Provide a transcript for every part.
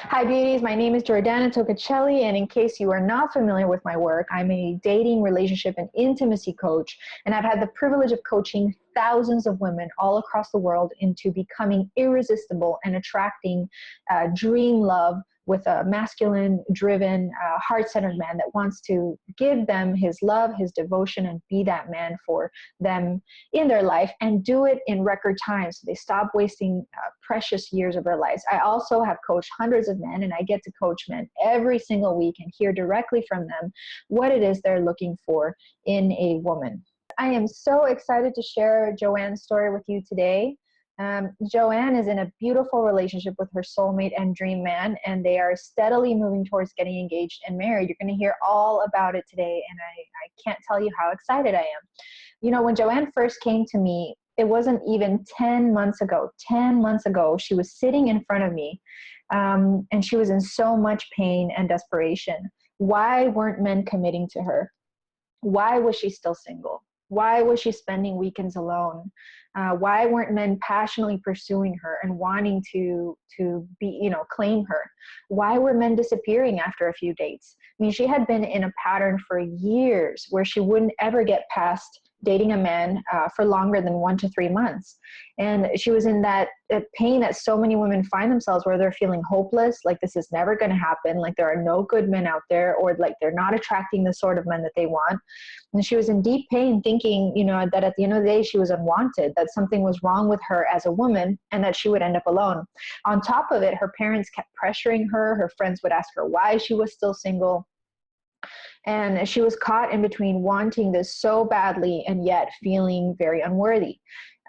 Hi, beauties. My name is Giordana Toccaceli, and in case you are not familiar with my work, I'm a dating, relationship, and intimacy coach, and I've had the privilege of coaching thousands of women all across the world into becoming irresistible and attracting dream love with a masculine, driven, heart-centered man that wants to give them his love, his devotion, and be that man for them in their life, and do it in record time so they stop wasting precious years of their lives. I also have coached hundreds of men, and I get to coach men every single week and hear directly from them what it is they're looking for in a woman. I am so excited to share Joanne's story with you today. Joanne is in a beautiful relationship with her soulmate and dream man, and they are steadily moving towards getting engaged and married. You're going to hear all about it today, and I can't tell you how excited I am. You know, when Joanne first came to me, it wasn't even 10 months ago. 10 months ago, she was sitting in front of me, and she was in so much pain and desperation. Why weren't men committing to her? Why was she still single? Why was she spending weekends alone? Why weren't men passionately pursuing her and wanting to be, claim her? Why were men disappearing after a few dates? I mean, she had been in a pattern for years where she wouldn't ever get past dating a man for longer than 1 to 3 months. And she was in that pain that so many women find themselves, where they're feeling hopeless, like this is never going to happen, like there are no good men out there, or like they're not attracting the sort of men that they want. And she was in deep pain, thinking, that at the end of the day, she was unwanted, that something was wrong with her as a woman, and that she would end up alone. On top of it, her parents kept pressuring her. Her friends would ask her why she was still single. And she was caught in between wanting this so badly and yet feeling very unworthy.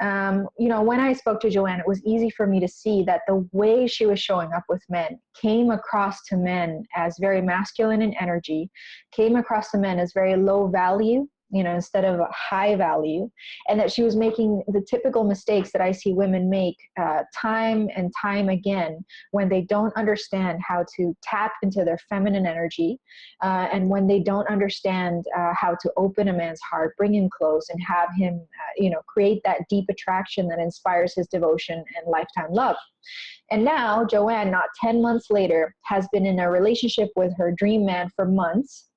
When I spoke to Joanne, it was easy for me to see that the way she was showing up with men came across to men as very masculine in energy, came across to men as very low value, instead of high value, and that she was making the typical mistakes that I see women make time and time again when they don't understand how to tap into their feminine energy, and when they don't understand how to open a man's heart, bring him close, and have him, create that deep attraction that inspires his devotion and lifetime love. And now Joanne, not 10 months later, has been in a relationship with her dream man for months.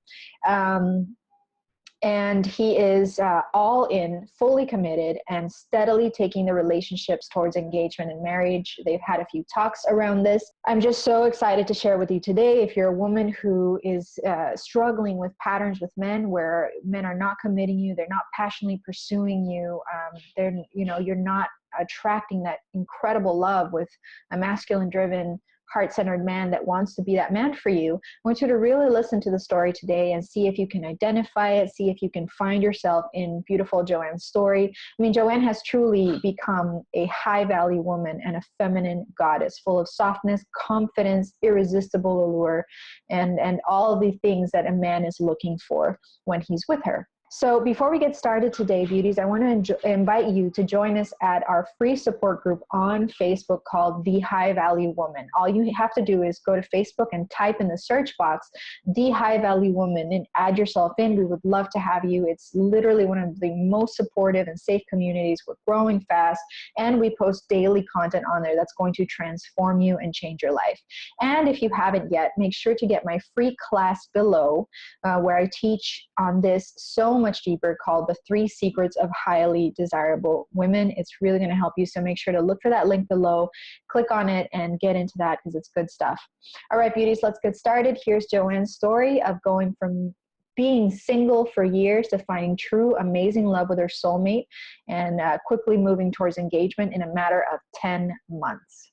And he is all in, fully committed, and steadily taking the relationships towards engagement and marriage. They've had a few talks around this. I'm just so excited to share with you today. If you're a woman who is struggling with patterns with men, where men are not committing you, they're not passionately pursuing you, you're not attracting that incredible love with a masculine-driven, heart-centered man that wants to be that man for you, I want you to really listen to the story today and see if you can identify it, see if you can find yourself in beautiful Joanne's story. I mean, Joanne has truly become a high-value woman and a feminine goddess, full of softness, confidence, irresistible allure, and all the things that a man is looking for when he's with her. So before we get started today, beauties, I want to invite you to join us at our free support group on Facebook called The High Value Woman. All you have to do is go to Facebook and type in the search box, The High Value Woman, and add yourself in. We would love to have you. It's literally one of the most supportive and safe communities. We're growing fast, and we post daily content on there that's going to transform you and change your life. And if you haven't yet, make sure to get my free class below, where I teach on this so much deeper, called The 3 Secrets of Highly Desirable Women. It's really going to help you. So make sure to look for that link below, click on it, and get into that, because it's good stuff. All right, beauties, let's get started. Here's Joanne's story of going from being single for years to finding true, amazing love with her soulmate, and quickly moving towards engagement in a matter of 10 months.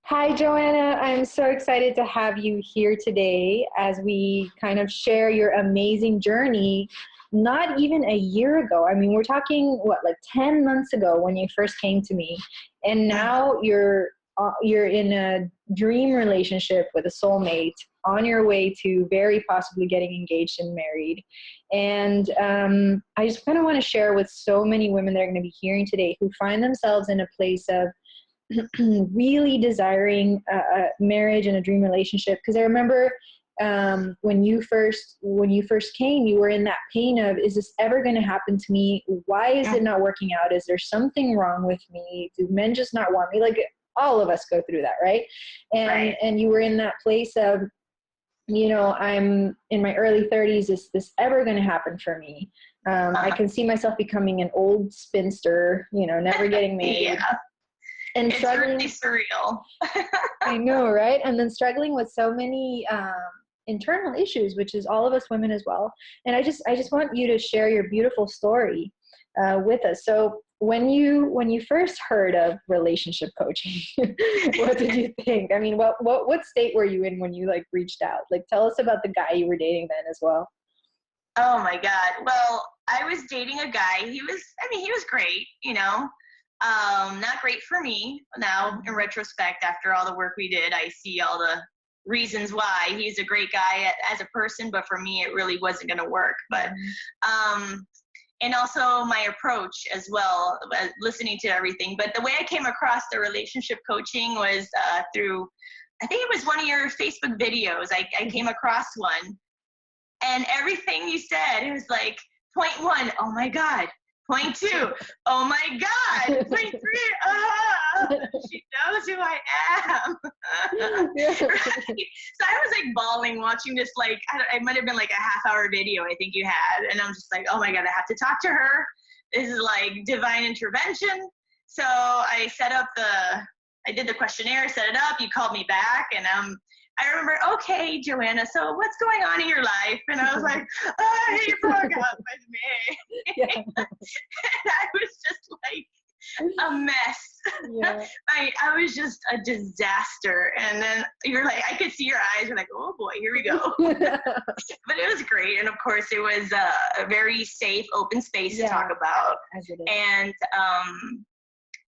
Hi, Joanna. I'm so excited to have you here today as we kind of share your amazing journey. Not even a year ago. I mean, we're talking, like 10 months ago when you first came to me. And now you're in a dream relationship with a soulmate, on your way to very possibly getting engaged and married. And I just kind of want to share with so many women that are going to be hearing today, who find themselves in a place of really desiring a marriage and a dream relationship. Because I remember when you first came, you were in that pain of, is this ever going to happen to me? Why is it not working out? Is there something wrong with me? Do men just not want me? Like all of us go through that, right? And you were in that place of, you know, I'm in my early 30s. Is this ever going to happen for me? I can see myself becoming an old spinster, you know, never getting married. And it's struggling. Really surreal. I know, right? And then struggling with so many internal issues, which is all of us women as well. And I just want you to share your beautiful story with us. So when you first heard of relationship coaching, what did you think? I mean, what state were you in when you like reached out? Like, tell us about the guy you were dating then as well. Oh my God. Well, I was dating a guy. He was great, you know. Not great for me. Now, in retrospect, after all the work we did, I see all the reasons why. He's a great guy as a person, but for me, it really wasn't going to work. But, and also my approach as well, listening to everything. But the way I came across the relationship coaching was through, I think it was one of your Facebook videos. I came across one, and everything you said, it was like, point one, oh my God. Point two, oh my God. Point three, she knows who I am. Right? So I was like bawling watching this, like, it might have been like a half-hour video I think you had. And I'm just like, oh my God, I have to talk to her. This is like divine intervention. So I did the questionnaire, set it up. You called me back, and I remember, okay, Joanna, so what's going on in your life? And I was like, oh, he broke up with me. Yeah. And I was just like a mess. Yeah. I was just a disaster. And then you're like, I could see your eyes. You're like, oh boy, here we go. But it was great. And of course, it was a very safe, open space to talk about. As it is.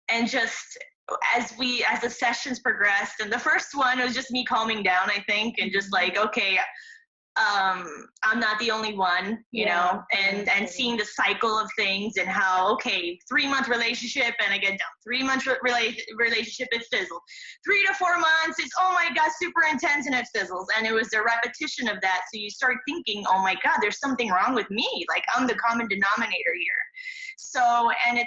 And just as the sessions progressed, and the first one was just me calming down, I think, and just like, okay, I'm not the only one, you know, and seeing the cycle of things and how, okay, 3-month relationship and I get down, 3-month relationship, it fizzled, 3 to 4 months, it's, oh my God, super intense, and it fizzles. And it was the repetition of that. So you start thinking, oh my God, there's something wrong with me. Like, I'm the common denominator here. So, and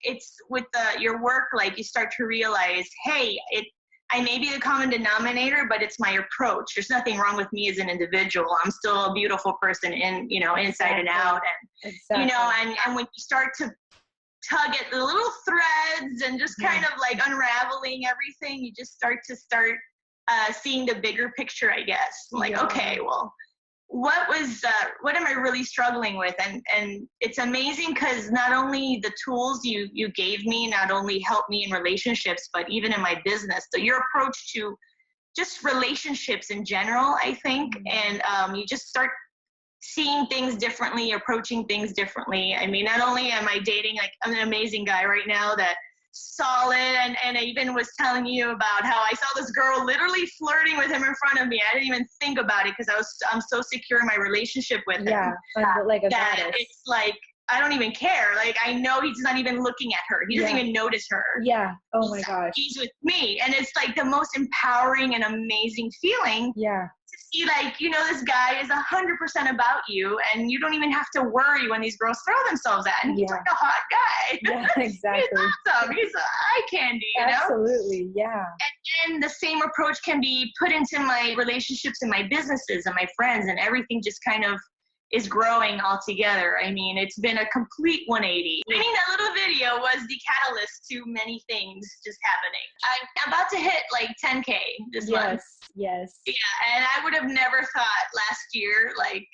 it's with your work, like you start to realize, hey, I may be the common denominator, but it's my approach. There's nothing wrong with me as an individual. I'm still a beautiful person inside and out. And, you know, and when you start to tug at the little threads and just kind of like unraveling everything, you just start seeing the bigger picture, I guess. Like, okay, well, what am I really struggling with? And it's amazing because not only the tools you gave me not only helped me in relationships, but even in my business. So your approach to just relationships in general, I think, and you just start seeing things differently, approaching things differently. I mean, not only am I dating like an amazing guy right now that solid, and I even was telling you about how I saw this girl literally flirting with him in front of me. I didn't even think about it because I'm so secure in my relationship with him. Yeah, like a that goddess. It's like I don't even care. Like, I know he's not even looking at her. He doesn't even notice her. Yeah. Oh my gosh. He's with me, and it's like the most empowering and amazing feeling. Yeah. To see, like, you know, this guy is 100% about you, and you don't even have to worry when these girls throw themselves at. And he's like a hot guy. Yeah, exactly. He's awesome. He's eye candy, you know? Absolutely, yeah. And the same approach can be put into my relationships and my businesses and my friends, and everything just kind of is growing all together. I mean, it's been a complete 180. I think that little video was the catalyst to many things just happening. I'm about to hit like 10K this month. Yes. Yeah, and I would have never thought last year, like,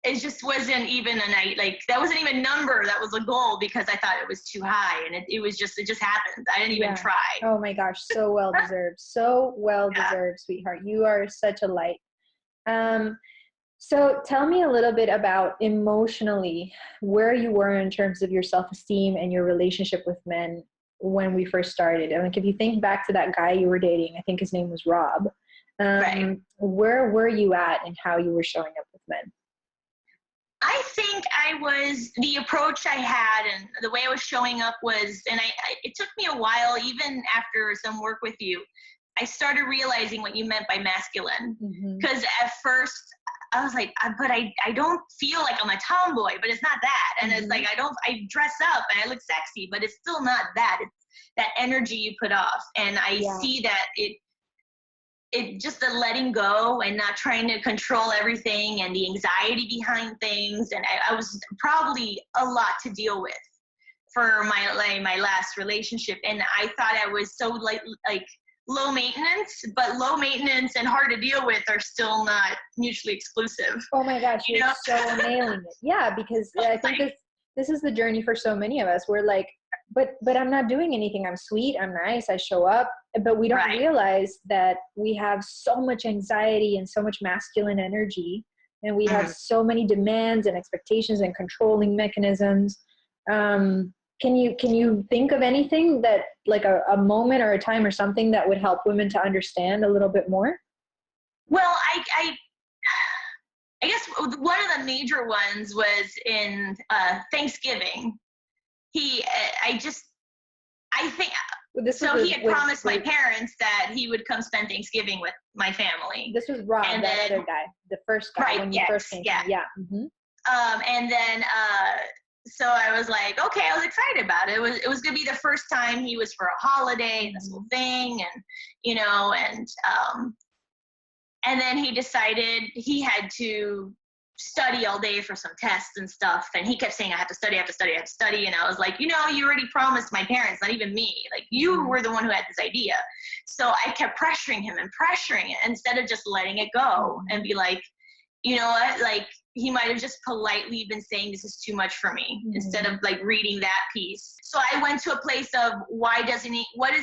it just wasn't even that wasn't even a number, that was a goal, because I thought it was too high, and it just happened. I didn't even try. Oh my gosh, so well deserved. So well deserved, sweetheart. You are such a light. So tell me a little bit about emotionally where you were in terms of your self-esteem and your relationship with men when we first started. And like, if you think back to that guy you were dating, I think his name was Rob. Where were you at and how you were showing up with men? I think the approach I had and the way I was showing up was, and it took me a while, even after some work with you, I started realizing what you meant by masculine. Because at first I was like, but I don't feel like I'm a tomboy, but it's not that. And it's like, I dress up and I look sexy, but it's still not that. that energy you put off. And I see that it just the letting go and not trying to control everything and the anxiety behind things. And I was probably a lot to deal with for my last relationship. And I thought I was so like low maintenance, but low maintenance and hard to deal with are still not mutually exclusive. Oh my gosh, you're so nailing it. Yeah, because I think this is the journey for so many of us. We're like, but I'm not doing anything. I'm sweet, I'm nice, I show up, but we don't realize that we have so much anxiety and so much masculine energy, and we have so many demands and expectations and controlling mechanisms. Can you think of anything that, like a moment or a time or something that would help women to understand a little bit more? Well, I guess one of the major ones was in Thanksgiving. He had promised my parents that he would come spend Thanksgiving with my family. This was Rob, and that other guy, the first guy, when you first came. Yeah. And then so I was like, okay, I was excited about it. It was gonna be the first time he was for a holiday and this whole thing, and and then he decided he had to study all day for some tests and stuff, and he kept saying I have to study, and I was like, you already promised my parents, not even me, like you were the one who had this idea. So I kept pressuring him instead of just letting it go and be like, you know what, like he might have just politely been saying this is too much for me instead of like reading that piece. So I went to a place of what is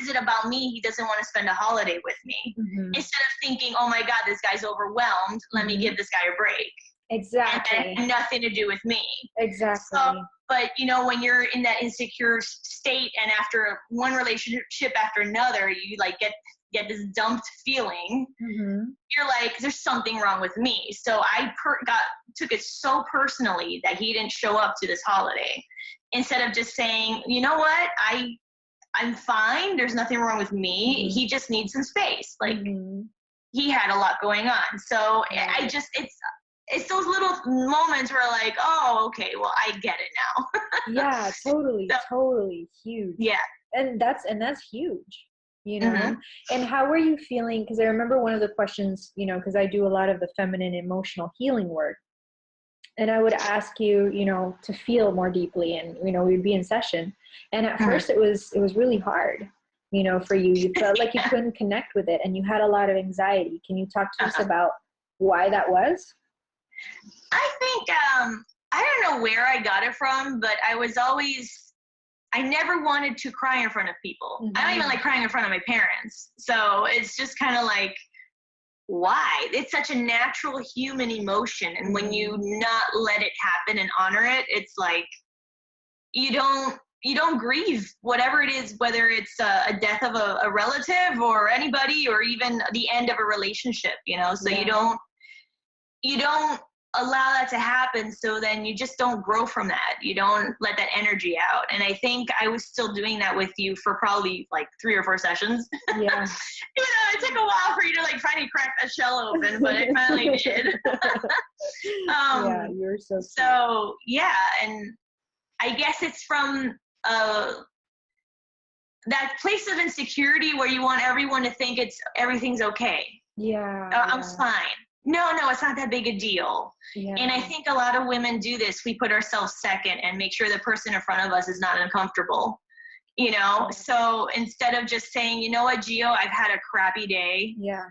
it about me he doesn't want to spend a holiday with me, instead of thinking, oh my God, this guy's overwhelmed, let me give this guy a break. Exactly. And that had nothing to do with me. Exactly. So, but when you're in that insecure state, and after one relationship after another, you like get this dumped feeling. You're like, there's something wrong with me. So I took it so personally that he didn't show up to this holiday, instead of just saying, you know what, I'm fine. There's nothing wrong with me. He just needs some space. Like he had a lot going on. So it's those little moments where like, oh, okay, well, I get it now. Yeah, totally huge. Yeah. And that's huge, And how were you feeling? Because I remember one of the questions, because I do a lot of the feminine emotional healing work, and I would ask you, to feel more deeply, and, we'd be in session. And at first it was really hard, for you. You felt like you couldn't connect with it, and you had a lot of anxiety. Can you talk to us about why that was? I think, I don't know where I got it from, but I never wanted to cry in front of people. I don't even like crying in front of my parents. So it's just kind of like, why? It's such a natural human emotion. And when you not let it happen and honor it, it's like, you don't grieve whatever it is, whether it's a death of a relative or anybody, or even the end of a relationship, so you don't allow that to happen. So then you just don't grow from that. You don't let that energy out. And I think I was still doing that with you for probably like 3 or 4 sessions. Yeah. It took a while for you to like finally crack that shell open, but it finally did. Yeah, you're so cute. So yeah. And I guess it's from that place of insecurity where you want everyone to think everything's okay. Yeah. I'm fine. No, it's not that big a deal. Yeah. And I think a lot of women do this. We put ourselves second and make sure the person in front of us is not uncomfortable, So instead of just saying, you know what, Gio, I've had a crappy day. Yeah.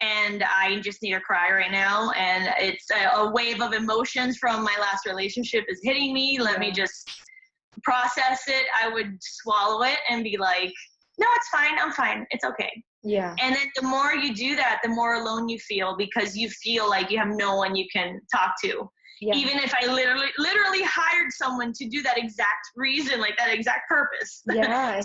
And I just need to cry right now. And it's a wave of emotions from my last relationship is hitting me. Let me just process it. I would swallow it and be like, no, it's fine. I'm fine. It's okay. Yeah. And then the more you do that, the more alone you feel, because you feel like you have no one you can talk to. Yeah. Even if I literally hired someone to do that exact reason, like that exact purpose, to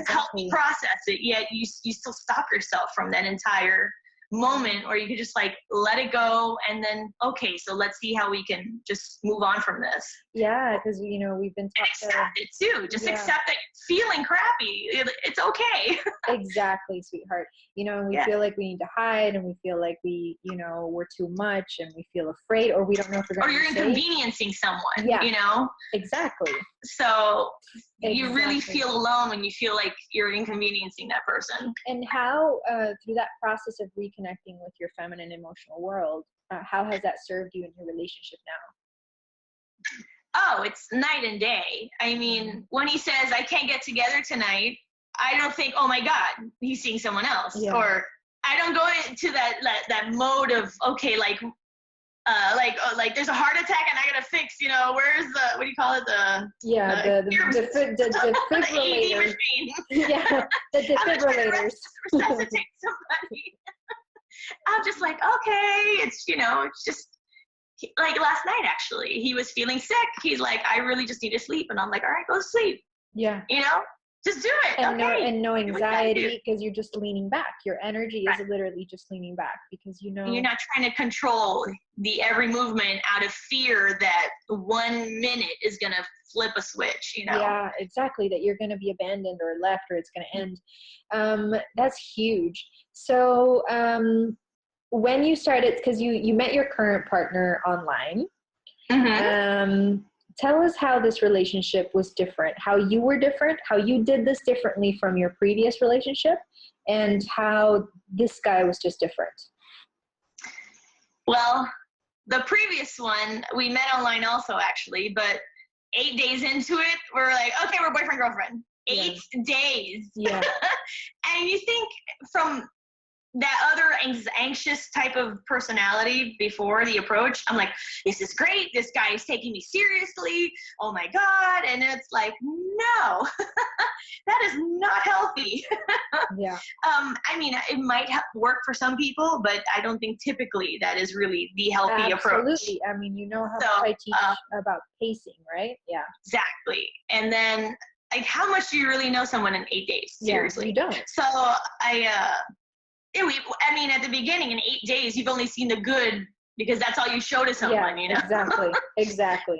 help me process it, yet you still stop yourself from that entire moment where you could just like let it go, and then, okay, so let's see how we can just move on from this. Yeah, because we've been taught and accept it too. Just accept that feeling crappy. It's okay. Exactly, sweetheart. And we feel like we need to hide, and we feel like we're too much, and we feel afraid, or we don't know if we're going to or you're inconveniencing someone. Exactly. So you really feel alone when you feel like you're inconveniencing that person. And how, through that process of reconnecting with your feminine emotional world, how has that served you in your relationship now? Oh, it's night and day. I mean, when he says, I can't get together tonight, I don't think, oh my God, he's seeing someone else. Yeah. Or I don't go into that mode of, okay, like there's a heart attack and I gotta fix, where's the, what do you call it? The defibrillators. machine. Yeah, the defibrillators. Resuscitate somebody. I'm just like, okay, it's, it's just, like last night, actually, he was feeling sick. He's like, I really just need to sleep. And I'm like, all right, go to sleep. Yeah. Just do it. And no anxiety, because you're just leaning back. Your energy is literally just leaning back because you're not trying to control the every movement out of fear that 1 minute is going to flip a switch, Yeah, exactly. That you're going to be abandoned or left, or it's going to end. That's huge. So, when you started, because you met your current partner online, tell us how this relationship was different, how you were different, how you did this differently from your previous relationship, and how this guy was just different. Well, the previous one, we met online also, actually, but 8 days into it, we're like, okay, we're boyfriend, girlfriend. 8 days. Yeah. And you think from that other anxious type of personality before the approach, I'm like, this is great. This guy is taking me seriously. Oh my God. And it's like, no, that is not healthy. Yeah. I mean, it might work for some people, but I don't think typically that is really the healthy approach. Absolutely. I mean, how much I teach about pacing, right? Yeah. Exactly. And then, like, how much do you really know someone in 8 days? Seriously. You don't. So I mean, at the beginning, in 8 days, you've only seen the good because that's all you show to someone, Exactly.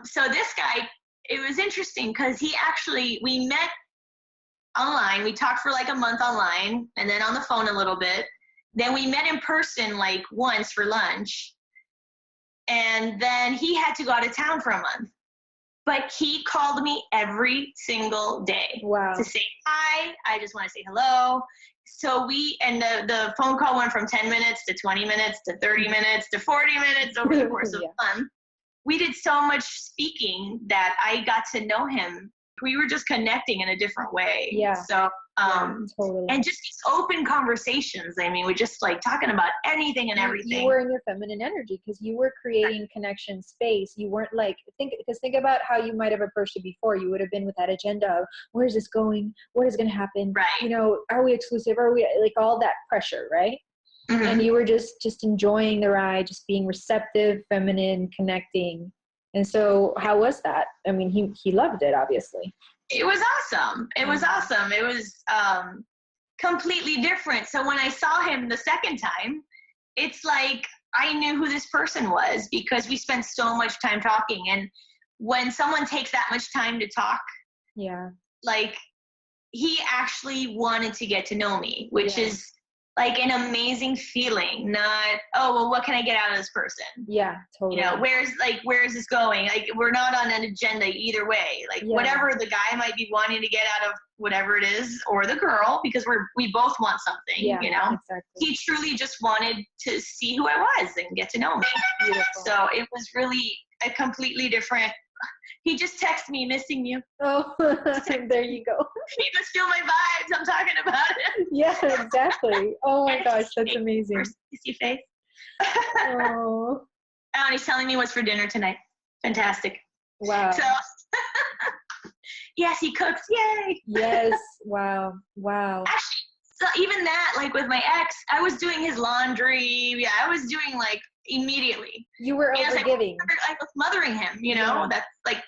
So this guy, it was interesting because we met online. We talked for like a month online and then on the phone a little bit. Then we met in person like once for lunch. And then he had to go out of town for a month. But he called me every single day to say hi. I just want to say hello. So the phone call went from 10 minutes to 20 minutes to 30 minutes to 40 minutes over the course of the month. We did so much speaking that I got to know him. We were just connecting in a different way. Yeah. So, totally. and just these open conversations. I mean, we're just like talking about anything and everything. You were in your feminine energy because you were creating connection space. You weren't like, think about how you might have approached it before. You would have been with that agenda of, where's this going? What is going to happen? Right. Are we exclusive? Are we, like, all that pressure, right? Mm-hmm. And you were just enjoying the ride, just being receptive, feminine, connecting. And so how was that? I mean, he loved it, obviously. It was awesome. It was awesome. It was completely different. So when I saw him the second time, it's like I knew who this person was because we spent so much time talking. And when someone takes that much time to talk, like, he actually wanted to get to know me, which is like an amazing feeling. Not, oh, well, what can I get out of this person? Yeah, totally. Where is this going? Like, we're not on an agenda either way. Like, whatever the guy might be wanting to get out of whatever it is, or the girl, because we both want something, Exactly. He truly just wanted to see who I was and get to know me. Beautiful. So it was really a completely different. He just texted me, missing you. Oh, there you go. You must feel my vibes. I'm talking about it. Yeah, exactly. Oh my gosh, that's amazing. Kissy face. Oh. And he's telling me what's for dinner tonight. Fantastic. Wow. So, yes, he cooks. Yay. Yes. Wow. Actually, so even that, like with my ex, I was doing his laundry. Yeah, I was doing like immediately. You were overgiving. I was mothering him, That's like,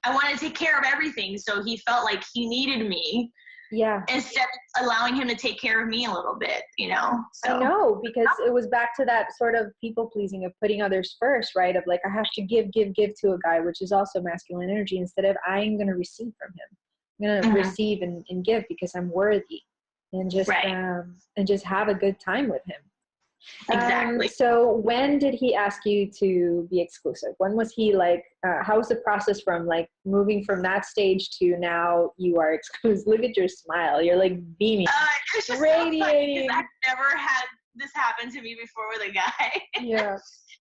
I wanted to take care of everything. So he felt like he needed me. Yeah. instead of allowing him to take care of me a little bit, you know? So. I know, because it was back to that sort of people pleasing of putting others first, right? Of like, I have to give to a guy, which is also masculine energy, instead of I'm going to receive from him. I'm going to receive and give because I'm worthy, and just have a good time with him. Exactly. So when did he ask you to be exclusive? When was he like, how was the process from like moving from that stage to now you are exclusive? Look at your smile. You're like beaming, it's just radiating. So I've never had this happen to me before with a guy. Yeah.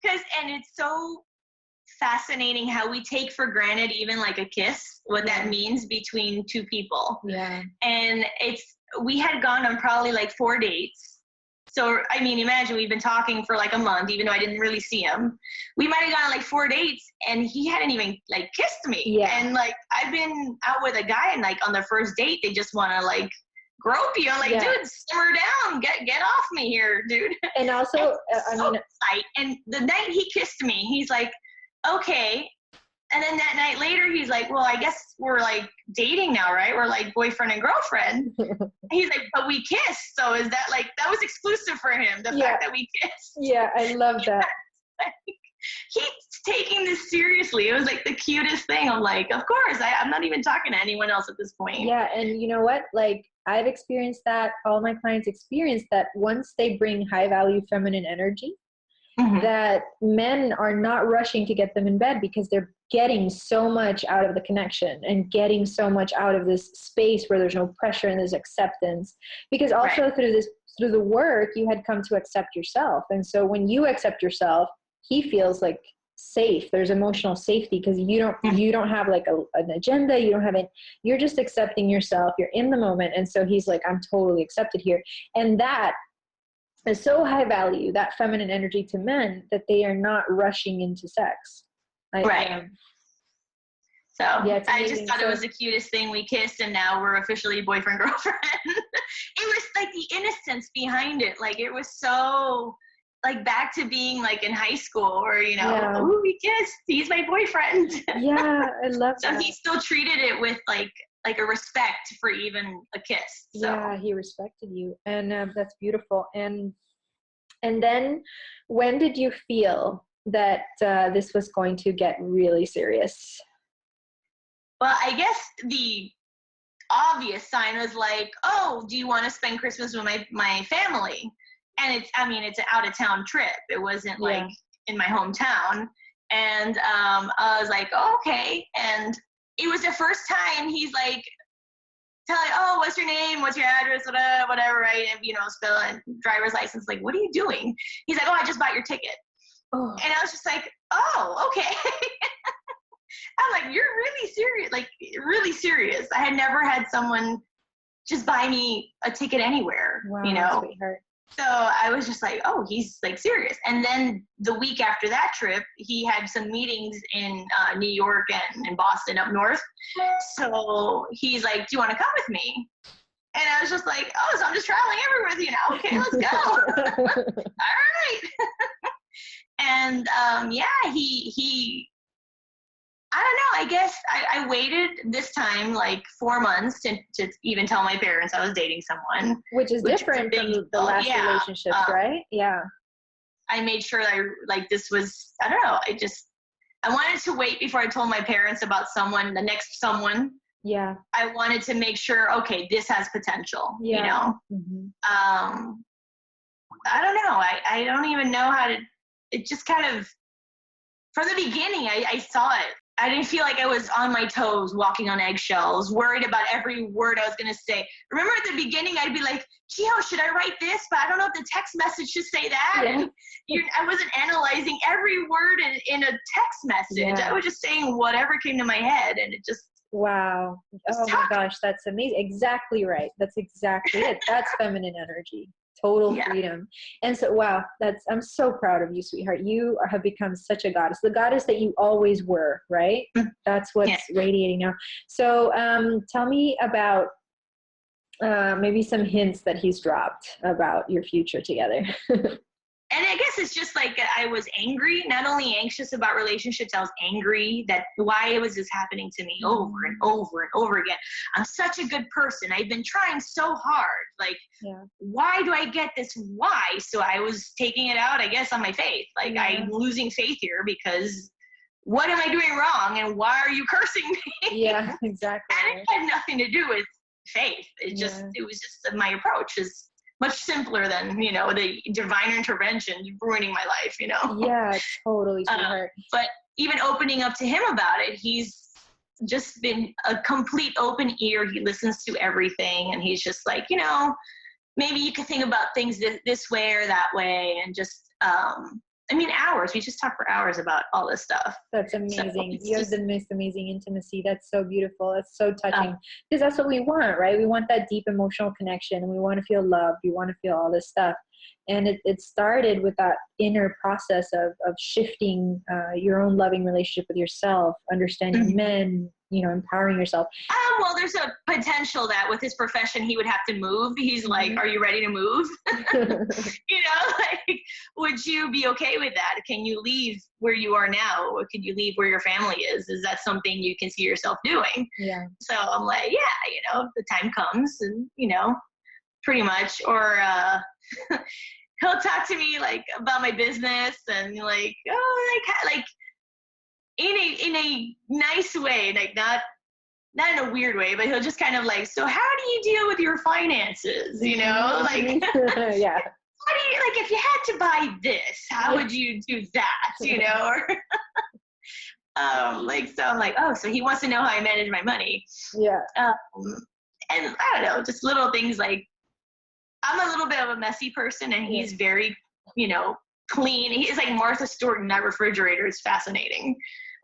And it's so fascinating how we take for granted even like a kiss, what that means between two people. Yeah. And we had gone on probably like 4 dates. So, I mean, imagine we've been talking for like a month, even though I didn't really see him. We might have gone on like 4 dates and he hadn't even like kissed me. Yeah. And like, I've been out with a guy and like on their first date, they just want to like grope you. I'm like, dude, simmer down, get off me here, dude. And also, and the night he kissed me, he's like, okay. And then that night later, he's like, well, I guess we're like dating now, right? We're like boyfriend and girlfriend. He's like, but we kissed. So is that like, that was exclusive for him, the fact that we kissed. Yeah, I love that. Like, he's taking this seriously. It was like the cutest thing. I'm like, of course, I'm not even talking to anyone else at this point. Yeah, and you know what? Like, I've experienced that. All my clients experience that once they bring high value feminine energy, that men are not rushing to get them in bed because they're getting so much out of the connection and getting so much out of this space where there's no pressure and there's acceptance. Because also through the work, you had come to accept yourself. And so when you accept yourself, he feels like safe. There's emotional safety because you don't have like an agenda. You don't have it. You're just accepting yourself. You're in the moment. And so he's like, I'm totally accepted here. And that is so high value, that feminine energy, to men, that they are not rushing into sex. So I just thought it was the cutest thing. We kissed and now we're officially boyfriend, girlfriend. It was like the innocence behind it. Like it was so like back to being like in high school where, you know, ooh, we kissed. He's my boyfriend. Yeah, I love that. So he still treated it with like a respect for even a kiss. So. Yeah, he respected you. And that's beautiful. And then when did you feel that this was going to get really serious? Well, I guess the obvious sign was like, oh, do you want to spend Christmas with my family? And it's an out of town trip. It wasn't like in my hometown. And I was like, oh, okay. And it was the first time he's like, telling, oh, what's your name? What's your address? Whatever, right? And, you know, spell and driver's license. Like, what are you doing? He's like, oh, I just bought your ticket. Oh. And I was just like, oh, okay. I'm like, you're really serious. Like, really serious. I had never had someone just buy me a ticket anywhere, you know? Sweetheart. So I was just like, oh, he's like serious. And then the week after that trip, he had some meetings in New York and in Boston up north. So he's like, do you want to come with me? And I was just like, oh, so I'm just traveling everywhere with you now. Okay, let's go. All right. And he I don't know. I guess I waited this time like 4 months to even tell my parents I was dating someone. Which is different from the last relationships, right? Yeah. I made sure that this was, I don't know. I wanted to wait before I told my parents about the next someone. Yeah. I wanted to make sure, okay, this has potential, you know? Mm-hmm. I don't know. I don't even know how to, it just kind of, from the beginning, I saw it. I didn't feel like I was on my toes, walking on eggshells, worried about every word I was going to say. Remember at the beginning, I'd be like, Gio, should I write this? But I don't know if the text message should say that. Yeah. And I wasn't analyzing every word in a text message. Yeah. I was just saying whatever came to my head, and it just... Wow. Oh my gosh, that's amazing. Exactly right. That's exactly it. That's feminine energy. Total freedom. And so, wow, I'm so proud of you, sweetheart. You have become such a goddess, the goddess that you always were, right? That's what's radiating now. So tell me about maybe some hints that he's dropped about your future together. and I guess it's just like I was angry, not only anxious about relationships, I was angry that why was this happening to me over and over and over again. I'm such a good person. I've been trying so hard. Like, why do I get this? Why? So I was taking it out, I guess, on my faith. Like, I'm losing faith here because what am I doing wrong? And why are you cursing me? Yeah, exactly. And it had nothing to do with faith. It was just my approach is much simpler than, you know, the divine intervention ruining my life, you know? Yeah, totally. But even opening up to him about it, he's just been a complete open ear. He listens to everything. And he's just like, you know, maybe you could think about things this way or that way. And just, I mean, hours. We just talk for hours about all this stuff. That's amazing. You have the most amazing intimacy. That's so beautiful. That's so touching. Because that's what we want, right? We want that deep emotional connection. And we want to feel loved. We want to feel all this stuff. And it started with that inner process of shifting your own loving relationship with yourself, understanding men, you know, empowering yourself. Well, there's a potential that with his profession, he would have to move. He's like, are you ready to move? You know, like, would you be okay with that? Can you leave where you are now? Or can you leave where your family is? Is that something you can see yourself doing? Yeah. So I'm like, yeah, you know, the time comes and, you know, pretty much. Or he'll talk to me like about my business and like, oh, like in a nice way, like not in a weird way, but he'll just kind of like, so how do you deal with your finances? You know, like, yeah. How do you, like, if you had to buy this, how would you do that? You know, or like, so I'm like, oh, so he wants to know how I manage my money. Yeah. And I don't know, just little things like, I'm a little bit of a messy person and he's very, you know, clean. He's like Martha Stewart in that refrigerator. It's fascinating.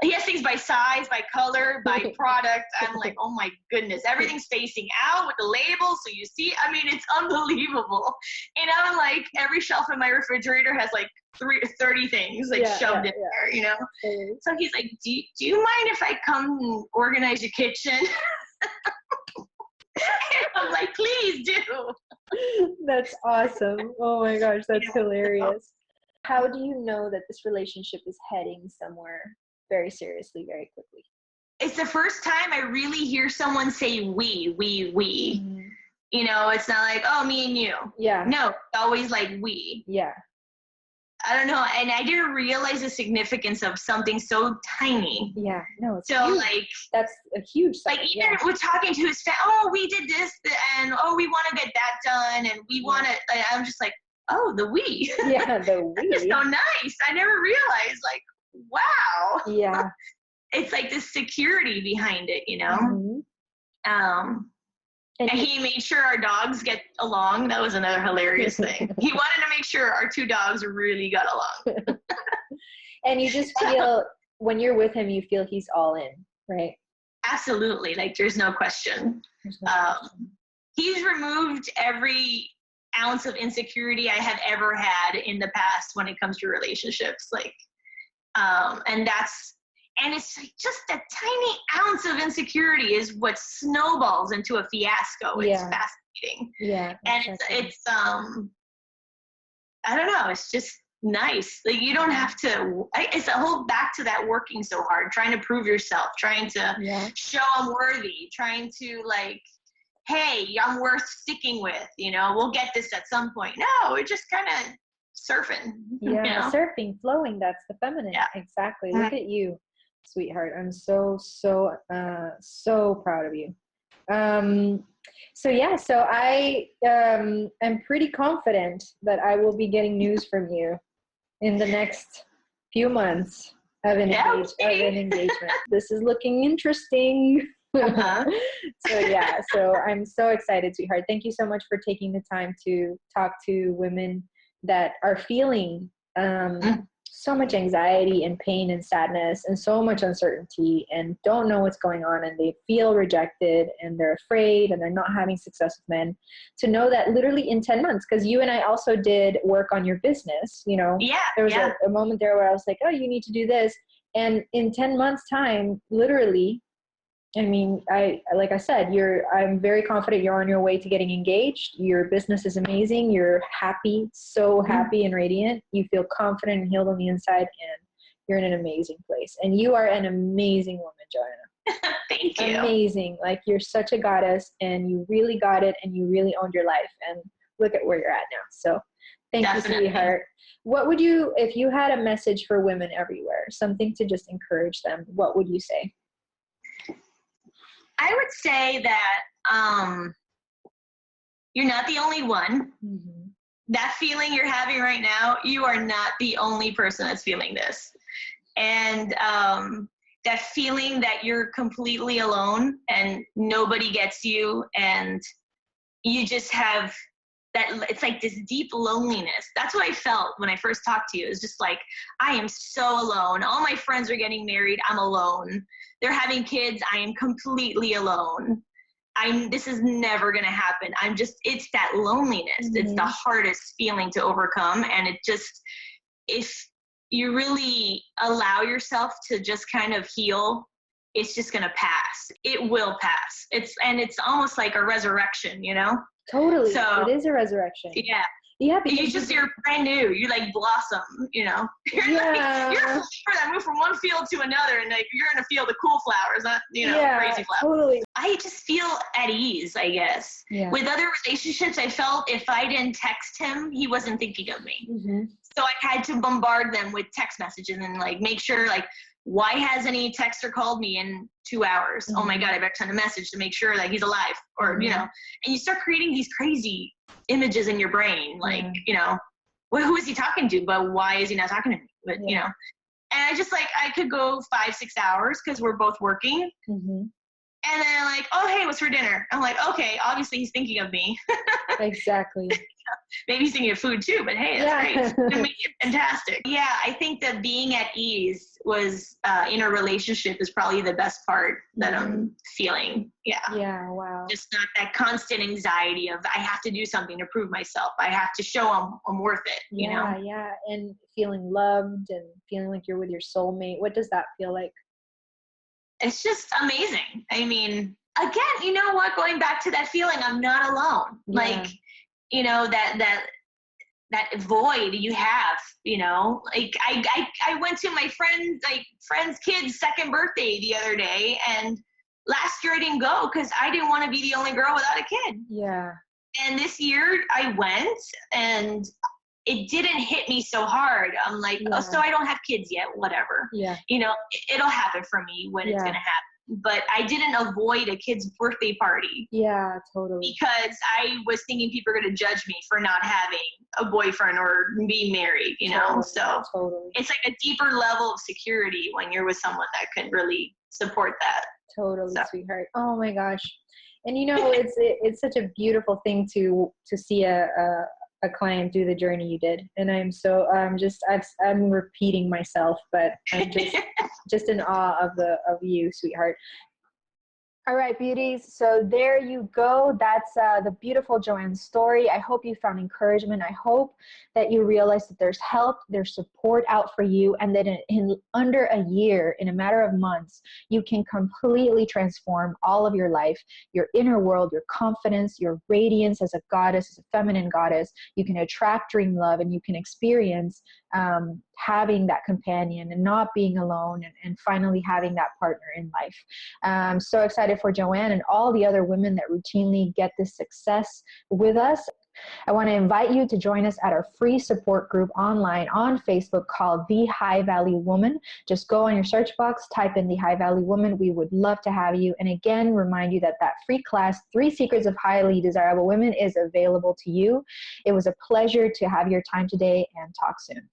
He has things by size, by color, by product. I'm like, oh my goodness, everything's facing out with the labels. So you see, I mean, it's unbelievable. And I'm like, every shelf in my refrigerator has like 30 things like shoved in there, you know? So he's like, do you mind if I come and organize your kitchen? And I'm like, please do. That's awesome. Oh my gosh, that's hilarious. How do you know that this relationship is heading somewhere very seriously, very quickly? It's the first time I really hear someone say we. Mm-hmm. You know, it's not like, oh, me and you. Yeah. No, it's always like we. Yeah. I don't know. And I didn't realize the significance of something so tiny. Yeah. No, it's so huge. Like, that's a huge sign. Like, even we're talking to his family, oh, we did this, and oh, we want to get that done, and we want to, I'm just like, oh, the we. Yeah, the we. That's so nice. I never realized, like, wow. Yeah. It's like this security behind it, you know? Mm-hmm. And he made sure our dogs get along. That was another hilarious thing. He wanted to make sure our two dogs really got along. And you just feel, when you're with him, you feel he's all in, right? Absolutely. Like, there's no question. He's removed every ounce of insecurity I have ever had in the past when it comes to relationships. Like, and it's like just a tiny ounce of insecurity is what snowballs into a fiasco. It's fascinating. Yeah. And it's I don't know, it's just nice. Like, you don't have to, it's a whole back to that working so hard, trying to prove yourself, trying to show I'm worthy, trying to like, hey, I'm worth sticking with, you know, we'll get this at some point. No, we're just kind of surfing. Yeah, you know? surfing, flowing, that's the feminine. Yeah. Exactly. Look at you, sweetheart. I'm so proud of you. So I am pretty confident that I will be getting news from you in the next few months of an engagement. This is looking interesting. So I'm so excited, sweetheart. Thank you so much for taking the time to talk to women that are feeling so much anxiety and pain and sadness and so much uncertainty and don't know what's going on, and they feel rejected and they're afraid and they're not having success with men, to know that literally in 10 months, because you and I also did work on your business, you know, there was a moment there where I was like, oh, you need to do this. And in 10 months time, literally I mean, like I said, I'm very confident you're on your way to getting engaged. Your business is amazing. You're happy, so happy and radiant. You feel confident and healed on the inside, and you're in an amazing place. And you are an amazing woman, Joanna. Thank you. Amazing. Like, you're such a goddess, and you really got it, and you really owned your life. And look at where you're at now. So thank Definitely. you, sweetheart. What would you, if you had a message for women everywhere, something to just encourage them, what would you say? I would say that you're not the only one. Mm-hmm. That feeling you're having right now, you are not the only person that's feeling this. And that feeling that you're completely alone and nobody gets you, and you just have that, it's like this deep loneliness. That's what I felt when I first talked to you. It was just like, I am so alone. All my friends are getting married. I'm alone. They're having kids. I am completely alone. This is never going to happen. It's that loneliness. Mm-hmm. It's the hardest feeling to overcome. And it just, if you really allow yourself to just kind of heal, it's just going to pass. It will pass. It's almost like a resurrection, you know? Totally. So, it is a resurrection. Yeah. Yeah, because you're brand new. You like blossom, you know. You're a flower that moved from one field to another, and like you're in a field of cool flowers, not crazy flowers. Totally. I just feel at ease, I guess. Yeah. With other relationships, I felt if I didn't text him, he wasn't thinking of me. Mm-hmm. So I had to bombard them with text messages and like make sure like, why hasn't he texted or called me in 2 hours? Mm-hmm. Oh my God, I better send a message to make sure that he's alive, or and you start creating these crazy images in your brain, like well, who is he talking to, but why is he not talking to me? But and I just like, I could go 5-6 hours because we're both working, and then like, oh hey, what's for dinner? I'm like, okay, obviously he's thinking of me. Exactly. Maybe he's thinking of food too, but hey, that's great. Fantastic. Yeah, I think that being at ease was in a relationship is probably the best part that I'm feeling. Yeah. Yeah, wow. Just not that constant anxiety of I have to do something to prove myself. I have to show I'm worth it, you know? Yeah, and feeling loved and feeling like you're with your soulmate. What does that feel like? It's just amazing. I mean, again, you know what? Going back to that feeling, I'm not alone. Yeah. Like, that void you have, like I went to my friend's kid's second birthday the other day, and last year I didn't go because I didn't want to be the only girl without a kid. Yeah. And this year I went, and it didn't hit me so hard. I'm like, oh, so I don't have kids yet, whatever. Yeah. It'll happen for me when it's going to happen. But I didn't avoid a kid's birthday party. Yeah, totally. Because I was thinking people are going to judge me for not having a boyfriend or being married, Totally. So it's like a deeper level of security when you're with someone that can really support that. Totally, sweetheart. Oh my gosh. And it's such a beautiful thing to see a client do the journey you did, and I'm repeating myself, but I'm just in awe of you, sweetheart. All right, beauties. So there you go. That's the beautiful Joanne's story. I hope you found encouragement. I hope that you realize that there's help, there's support out for you, and that in under a year, in a matter of months, you can completely transform all of your life, your inner world, your confidence, your radiance as a goddess, as a feminine goddess. You can attract dream love, and you can experience having that companion and not being alone, and finally having that partner in life. I'm so excited for Joanne and all the other women that routinely get this success with us. I want to invite you to join us at our free support group online on Facebook called The High Value Woman. Just go on your search box, type in The High Value Woman. We would love to have you. And again, remind you that free class, 3 Secrets of Highly Desirable Women, is available to you. It was a pleasure to have your time today, and talk soon.